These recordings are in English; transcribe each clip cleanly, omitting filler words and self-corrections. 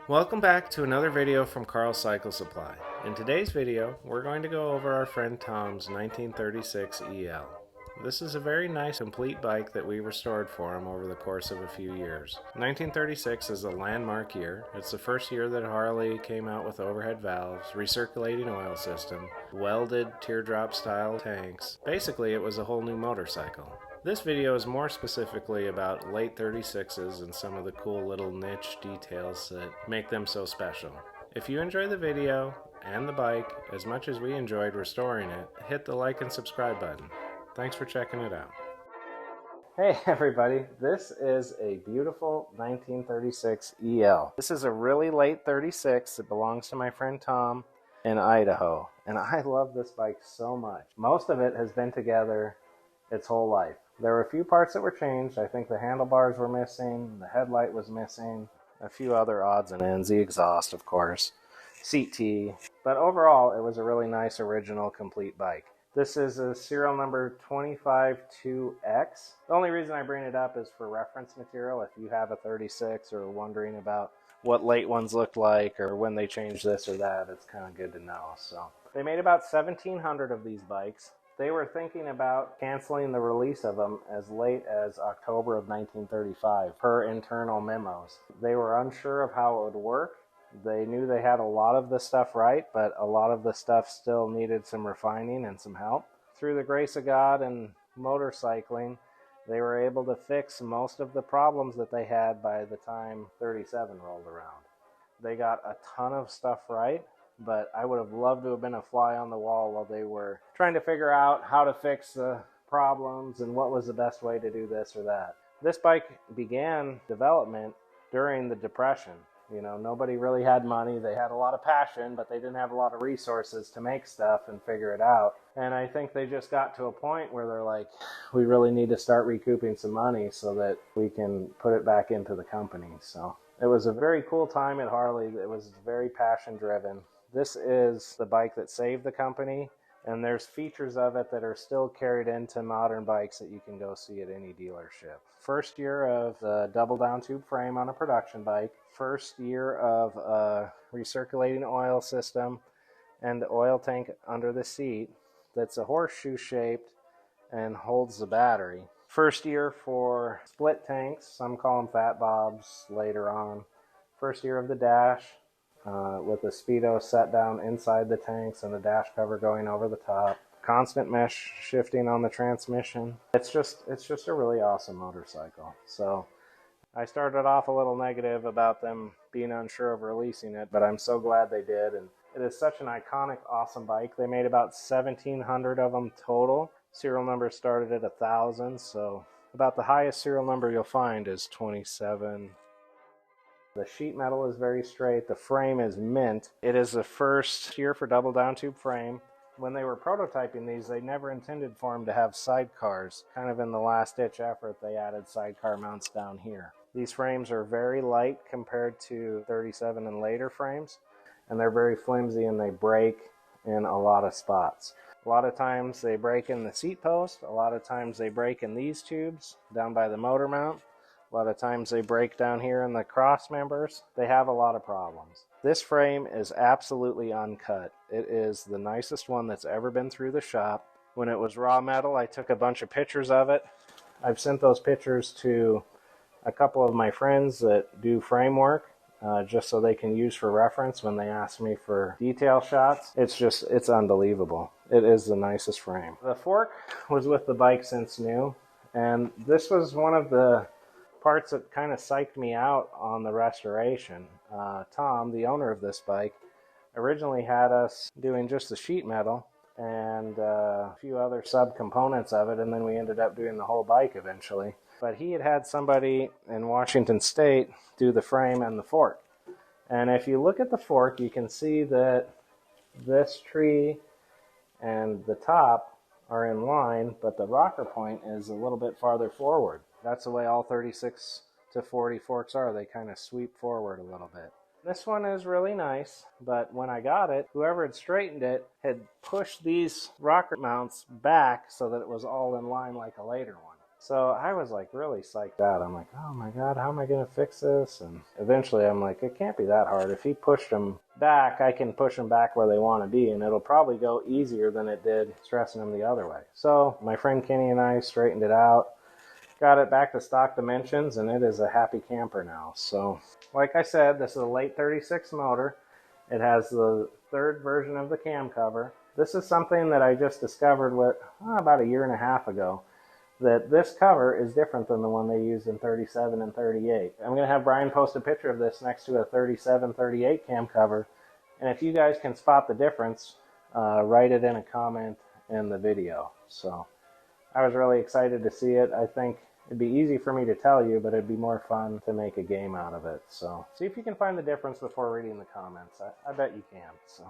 Welcome back to another video from Carl's Cycle Supply. In today's video, we're going to go over our friend Tom's 1936 EL. This is a very nice complete bike that we restored for him over the course of a few years. 1936 is a landmark year. It's the first year that Harley came out with overhead valves, recirculating oil system, welded teardrop style tanks. Basically, it was a whole new motorcycle. This video is more specifically about late 36s and some of the cool little niche details that make them so special. If you enjoy the video and the bike as much as we enjoyed restoring it, hit the like and subscribe button. Thanks for checking it out. Hey everybody, this is a beautiful 1936 EL. This is a really late 36 that belongs to my friend Tom in Idaho, and I love this bike so much. Most of it has been together its whole life. There were a few parts that were changed. I think the handlebars were missing, the headlight was missing, a few other odds and ends, the exhaust of course, seat T, but overall it was a really nice original complete bike. This is a serial number 252X. The only reason I bring it up is for reference material. If you have a 36 or wondering about what late ones looked like or when they changed this or that, it's kind of good to know. So they made about 1,700 of these bikes. They were thinking about canceling the release of them as late as October of 1935 per internal memos. They were unsure of how it would work. They knew they had a lot of the stuff right, but a lot of the stuff still needed some refining and some help. Through the grace of God and motorcycling, they were able to fix most of the problems that they had by the time 37 rolled around. They got a ton of stuff right, but I would have loved to have been a fly on the wall while they were trying to figure out how to fix the problems and what was the best way to do this or that. This bike began development during the Depression. You know, nobody really had money. They had a lot of passion, but they didn't have a lot of resources to make stuff and figure it out. And I think they just got to a point where they're like, we really need to start recouping some money so that we can put it back into the company. So it was a very cool time at Harley. It was very passion driven. This is the bike that saved the company, and there's features of it that are still carried into modern bikes that you can go see at any dealership. First year of the double down tube frame on a production bike, first year of a recirculating oil system and the oil tank under the seat that's a horseshoe shaped and holds the battery. First year for split tanks, some call them fat bobs later on. First year of the dash, with the speedo set down inside the tanks and the dash cover going over the top. Constant mesh shifting on the transmission. It's just a really awesome motorcycle. So I started off a little negative about them being unsure of releasing it, but I'm so glad they did. And it is such an iconic, awesome bike. They made about 1,700 of them total. Serial number started at 1,000, so about the highest serial number you'll find is 27. The sheet metal is very straight. The frame is mint. It is the first year for double down tube frame. When they were prototyping these, they never intended for them to have sidecars. Kind of in the last ditch effort, they added sidecar mounts down here. These frames are very light compared to 37 and later frames, and they're very flimsy and they break in a lot of spots. A lot of times they break in the seat post. A lot of times they break in these tubes down by the motor mount. A lot of times they break down here in the cross members. They have a lot of problems. This frame is absolutely uncut. It is the nicest one that's ever been through the shop. When it was raw metal, I took a bunch of pictures of it. I've sent those pictures to a couple of my friends that do frame work, just so they can use for reference when they ask me for detail shots. It's unbelievable. It is the nicest frame. The fork was with the bike since new, and this was one of the parts that kind of psyched me out on the restoration. Tom, the owner of this bike, originally had us doing just the sheet metal and a few other sub-components of it, and then we ended up doing the whole bike eventually. But he had somebody in Washington State do the frame and the fork. And if you look at the fork, you can see that this tree and the top are in line, but the rocker point is a little bit farther forward. That's the way all 36 to 40 forks are. They kind of sweep forward a little bit. This one is really nice, but when I got it, whoever had straightened it had pushed these rocker mounts back so that it was all in line like a later one. So I was like really psyched out. I'm like, oh my God, how am I going to fix this? And eventually I'm like, it can't be that hard. If he pushed them back, I can push them back where they want to be, and it'll probably go easier than it did stressing them the other way. So my friend Kenny and I straightened it out, got it back to stock dimensions, and it is a happy camper now. So like I said, this is a late 36 motor. It has the third version of the cam cover. This is something that I just discovered about a year and a half ago, that this cover is different than the one they used in 37 and 38. I'm going to have Brian post a picture of this next to a 37-38 cam cover, and if you guys can spot the difference, write it in a comment in the video. So I was really excited to see it. I think it'd be easy for me to tell you, but it'd be more fun to make a game out of it. So see if you can find the difference before reading the comments. I bet you can. So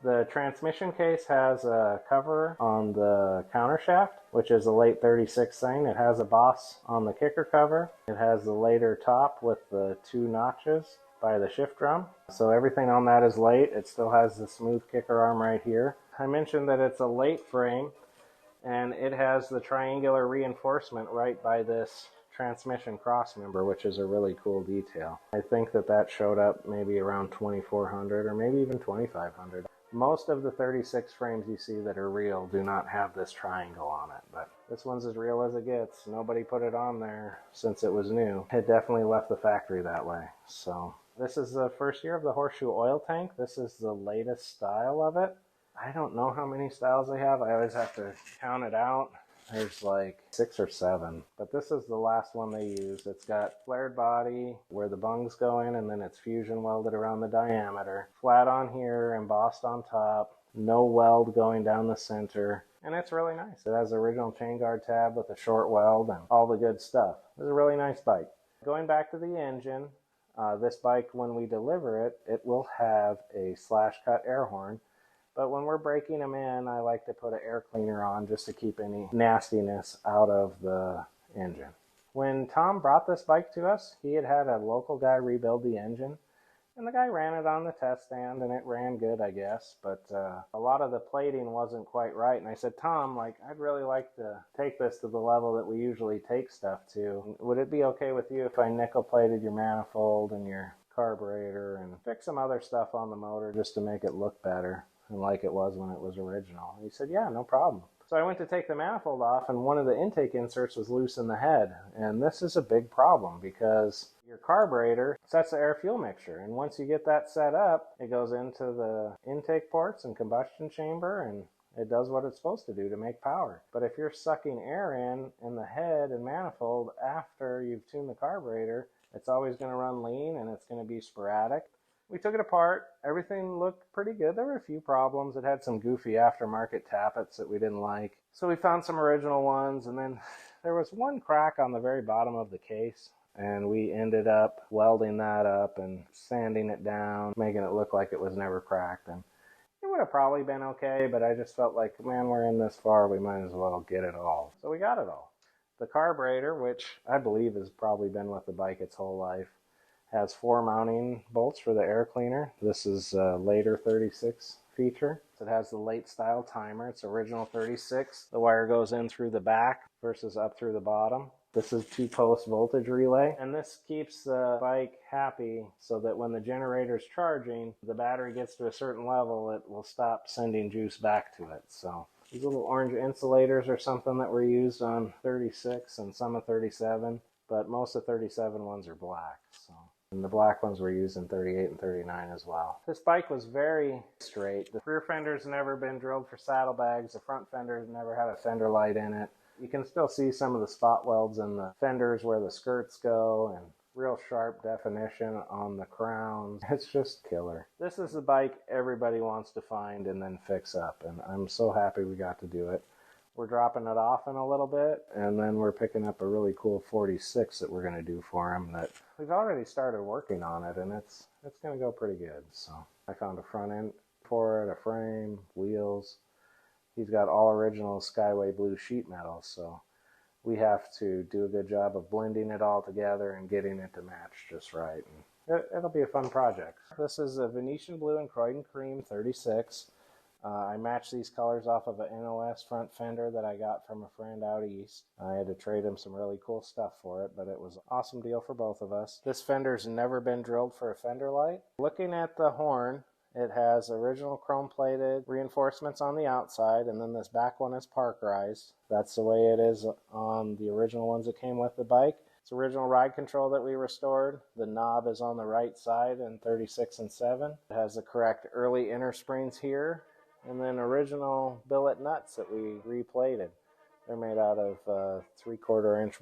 the transmission case has a cover on the countershaft, which is a late 36 thing. It has a boss on the kicker cover. It has the later top with the 2 notches by the shift drum. So everything on that is late. It still has the smooth kicker arm right here. I mentioned that it's a late frame, and it has the triangular reinforcement right by this transmission cross member, which is a really cool detail. I think that showed up maybe around 2,400 or maybe even 2,500. Most of the 36 frames you see that are real do not have this triangle on it, but this one's as real as it gets. Nobody put it on there since it was new. It definitely left the factory that way. So this is the first year of the horseshoe oil tank. This is the latest style of it. I don't know how many styles they have. I always have to count it out. There's like 6 or 7, but this is the last one they used. It's got flared body where the bungs go in, and then it's fusion welded around the diameter. Flat on here, embossed on top, no weld going down the center, and it's really nice. It has the original chain guard tab with a short weld and all the good stuff. It's a really nice bike. Going back to the engine, this bike, when we deliver it, it will have a slash cut air horn. But when we're breaking them in, I like to put an air cleaner on just to keep any nastiness out of the engine. When Tom brought this bike to us, he had a local guy rebuild the engine. And the guy ran it on the test stand, and it ran good, I guess. But a lot of the plating wasn't quite right. And I said, Tom, I'd really like to take this to the level that we usually take stuff to. Would it be okay with you if I nickel plated your manifold and your carburetor and fix some other stuff on the motor just to make it look better and like it was when it was original? And he said, yeah, no problem. So I went to take the manifold off, and one of the intake inserts was loose in the head. And this is a big problem because your carburetor sets the air-fuel mixture. And once you get that set up, it goes into the intake ports and combustion chamber, and it does what it's supposed to do to make power. But if you're sucking air in the head and manifold after you've tuned the carburetor, it's always going to run lean, and it's going to be sporadic. We took it apart. Everything looked pretty good. There were a few problems. It had some goofy aftermarket tappets that we didn't like. So we found some original ones, and then there was one crack on the very bottom of the case, and we ended up welding that up and sanding it down, making it look like it was never cracked. And it would have probably been okay, but I just felt like, man, we're in this far, we might as well get it all. So we got it all. The carburetor, which I believe has probably been with the bike its whole life, has 4 mounting bolts for the air cleaner. This is a later 36 feature. It has the late style timer. It's original 36. The wire goes in through the back versus up through the bottom. This is 2-post voltage relay, and this keeps the bike happy so that when the generator's charging, the battery gets to a certain level, it will stop sending juice back to it. So these little orange insulators are something that were used on 36 and some of 37, but most of 37 ones are black. And the black ones were used in 38 and 39 as well. This bike was very straight. The rear fender's never been drilled for saddlebags. The front fender's never had a fender light in it. You can still see some of the spot welds in the fenders where the skirts go, and real sharp definition on the crowns. It's just killer. This is the bike everybody wants to find and then fix up, and I'm so happy we got to do it. We're dropping it off in a little bit, and then we're picking up a really cool 46 that we're going to do for him that we've already started working on it, and it's going to go pretty good. So I found a front end for it, a frame, wheels. He's got all original Skyway blue sheet metal, so we have to do a good job of blending it all together and getting it to match just right. And it'll be a fun project. This is a Venetian blue and Croydon Cream 36. I matched these colors off of an NOS front fender that I got from a friend out east. I had to trade him some really cool stuff for it, but it was an awesome deal for both of us. This fender's never been drilled for a fender light. Looking at the horn, it has original chrome-plated reinforcements on the outside, and then this back one is parkerized. That's the way it is on the original ones that came with the bike. It's original ride control that we restored. The knob is on the right side in 36 and 7. It has the correct early inner springs here, and then original billet nuts that we replated. They're made out of 3/4 inch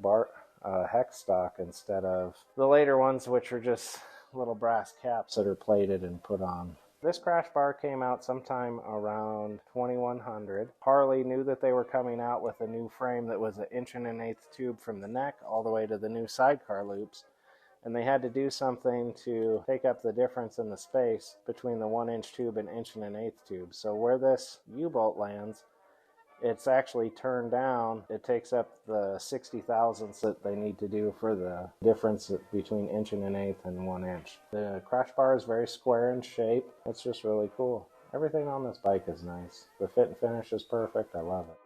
hex stock instead of the later ones, which are just little brass caps that are plated and put on. This crash bar came out sometime around 2100. Harley knew that they were coming out with a new frame that was an 1 1/8 tube from the neck all the way to the new sidecar loops, and they had to do something to take up the difference in the space between the 1-inch tube and 1 1/8 tube. So where this U-bolt lands, it's actually turned down. It takes up the 60 thousandths that they need to do for the difference between 1 1/8 and 1 inch. The crash bar is very square in shape. It's just really cool. Everything on this bike is nice. The fit and finish is perfect. I love it.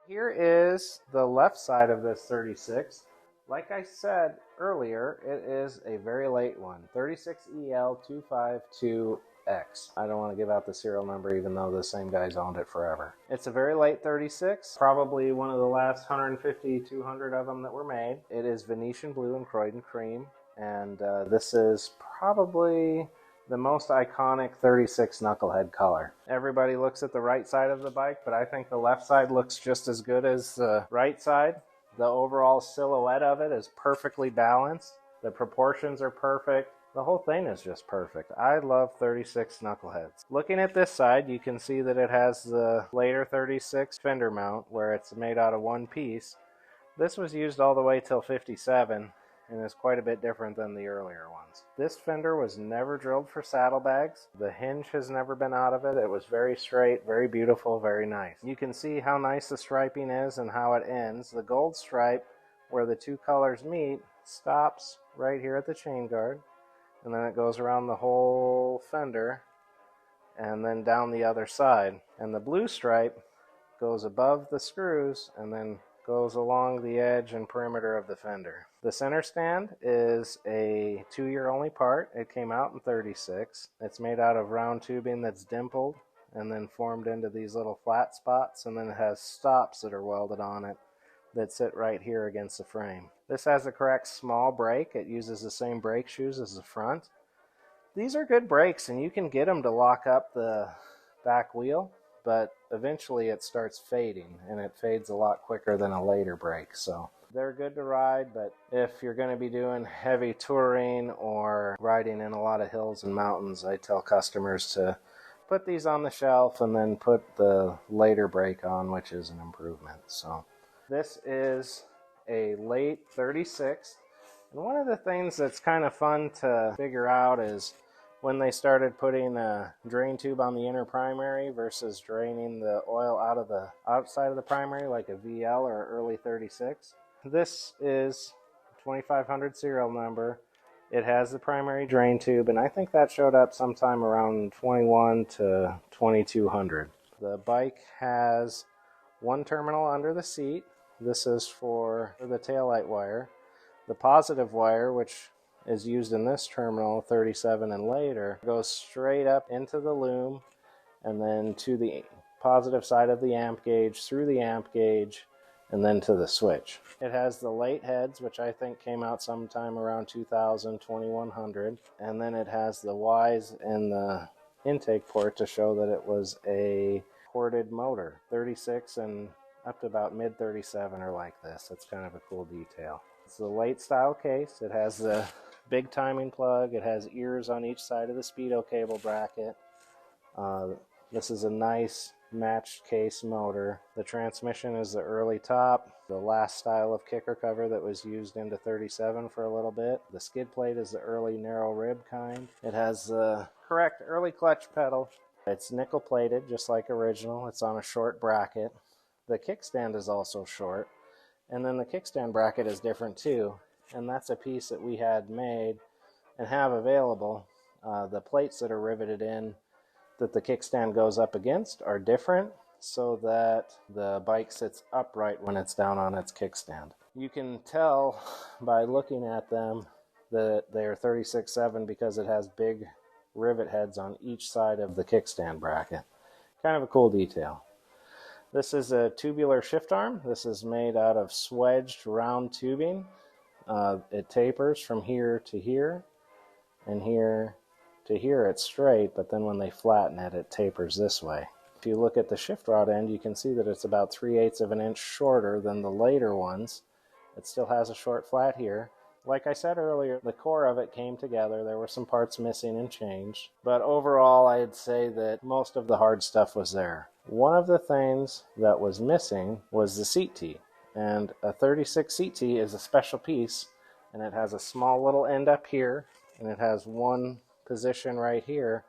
Here is the left side of this 36. Like I said earlier, it is a very late one. 36EL252X. I don't want to give out the serial number even though the same guy's owned it forever. It's a very late 36, probably one of the last 150, 200 of them that were made. It is Venetian blue and Croydon cream, and this is probably the most iconic 36 Knucklehead color. Everybody looks at the right side of the bike, but I think the left side looks just as good as the right side. The overall silhouette of it is perfectly balanced. The proportions are perfect. The whole thing is just perfect. I love 36 Knuckleheads. Looking at this side, you can see that it has the later 36 fender mount where it's made out of one piece. This was used all the way till 57 and is quite a bit different than the earlier ones. This fender was never drilled for saddlebags. The hinge has never been out of it. It was very straight, very beautiful, very nice. You can see how nice the striping is and how it ends. The gold stripe, where the two colors meet, stops right here at the chain guard, and then it goes around the whole fender and then down the other side. And the blue stripe goes above the screws and then goes along the edge and perimeter of the fender. The center stand is a 2-year only part. It came out in 36. It's made out of round tubing that's dimpled and then formed into these little flat spots, and then it has stops that are welded on it that sit right here against the frame. This has the correct small brake. It uses the same brake shoes as the front. These are good brakes, and you can get them to lock up the back wheel, but eventually it starts fading, and it fades a lot quicker than a later brake. So they're good to ride, but if you're going to be doing heavy touring or riding in a lot of hills and mountains, I tell customers to put these on the shelf and then put the later brake on, which is an improvement. So this is a late 36, and one of the things that's kind of fun to figure out is when they started putting a drain tube on the inner primary versus draining the oil out of the outside of the primary like a VL or early 36. This is 2500 serial number. It has the primary drain tube, and I think that showed up sometime around 21 to 2200. The bike has one terminal under the seat. This is for the taillight wire. The positive wire, which is used in this terminal, 37 and later, goes straight up into the loom and then to the positive side of the amp gauge, through the amp gauge, and then to the switch. It has the late heads, which I think came out sometime around 2000, 2100, and then it has the Ys in the intake port to show that it was a ported motor. 36 and up to about mid 37 are like this. That's kind of a cool detail. It's the late style case. It has the big timing plug. It has ears on each side of the speedo cable bracket. This is a nice matched case motor. The transmission is the early top, the last style of kicker cover that was used into 37 for a little bit. The skid plate is the early narrow rib kind. It has the correct early clutch pedal. It's nickel plated just like original. It's on a short bracket. The kickstand is also short, and then the kickstand bracket is different too, and that's a piece that we had made and have available. The plates that are riveted in that the kickstand goes up against are different so that the bike sits upright when it's down on its kickstand. You can tell by looking at them that they're 36/7 because it has big rivet heads on each side of the kickstand bracket. Kind of a cool detail. This is a tubular shift arm. This is made out of swedged round tubing. It tapers from here to here, and here to here it's straight, but then when they flatten it, it tapers this way. If you look at the shift rod end, you can see that it's about 3/8 of an inch shorter than the later ones. It still has a short flat here. Like I said earlier, the core of it came together. There were some parts missing and changed, but overall I'd say that most of the hard stuff was there. One of the things that was missing was the seat tee, and a 36 seat tee is a special piece, and it has a small little end up here, and it has one position right here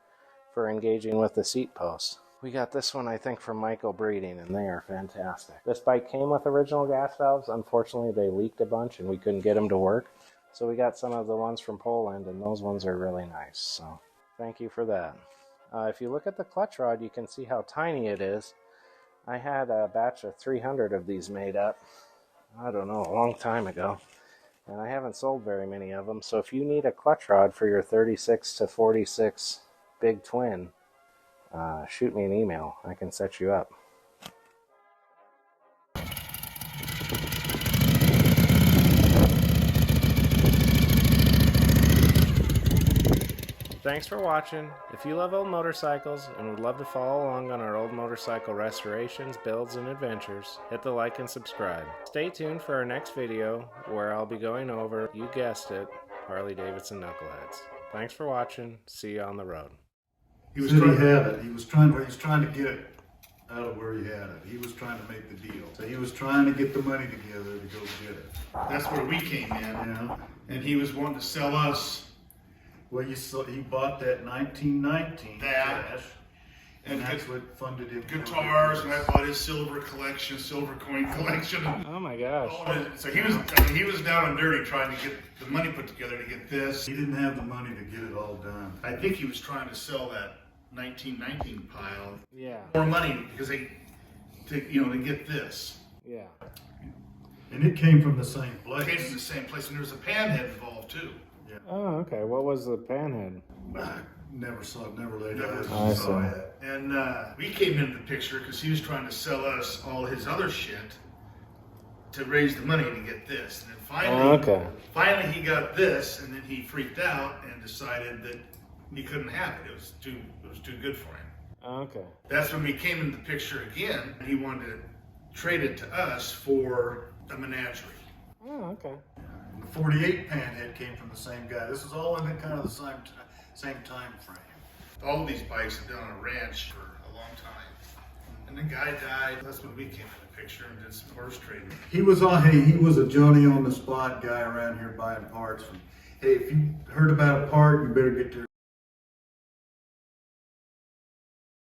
for engaging with the seat post. We got this one, I think, from Michael Breeding, and they are fantastic. This bike came with original gas valves. Unfortunately, they leaked a bunch, and we couldn't get them to work. So we got some of the ones from Poland, and those ones are really nice. So thank you for that. If you look at the clutch rod, you can see how tiny it is. I had a batch of 300 of these made up, I don't know, a long time ago. And I haven't sold very many of them. So if you need a clutch rod for your 36 to 46 big twin, shoot me an email. I can set you up. Thanks for watching. If you love old motorcycles and would love to follow along on our old motorcycle restorations, builds, and adventures, hit the like and subscribe. Stay tuned for our next video where I'll be going over, you guessed it, Harley Davidson Knuckleheads. Thanks for watching. See you on the road. He was trying to have it. He was trying to get it out of where he had it. He was trying to make the deal. So he was trying to get the money together to go get it. That's where we came in. Yeah. And he was wanting to sell us. Well, he bought that 1919 That. cash, and that's what funded him. Guitars, and I bought his silver collection, silver coin collection. Oh my gosh. So he was down and dirty trying to get the money put together to get this. He didn't have the money to get it all done. I think he was trying to sell that 1919 pile. Yeah. More money because to get this. Yeah. And it came from the same place. It came from the same place, and there was a panhead involved too. Yeah. Oh, okay. What was the panhead? Never laid Never eyes I saw see. it. And we came into the picture because he was trying to sell us all his other shit to raise the money to get this. And then finally he got this, and then he freaked out and decided that he couldn't have it. It was too good for him. Okay. That's when we came into the picture again. He wanted to trade it to us for a menagerie. Oh, okay. And the 48 panhead came from the same guy. This is all in kind of the same time frame. All of these bikes have been on a ranch for a long time. And the guy died. That's when we came in the picture and did some horse trading. He was a Johnny on the spot guy around here buying parts. Hey, if you heard about a part, you better get to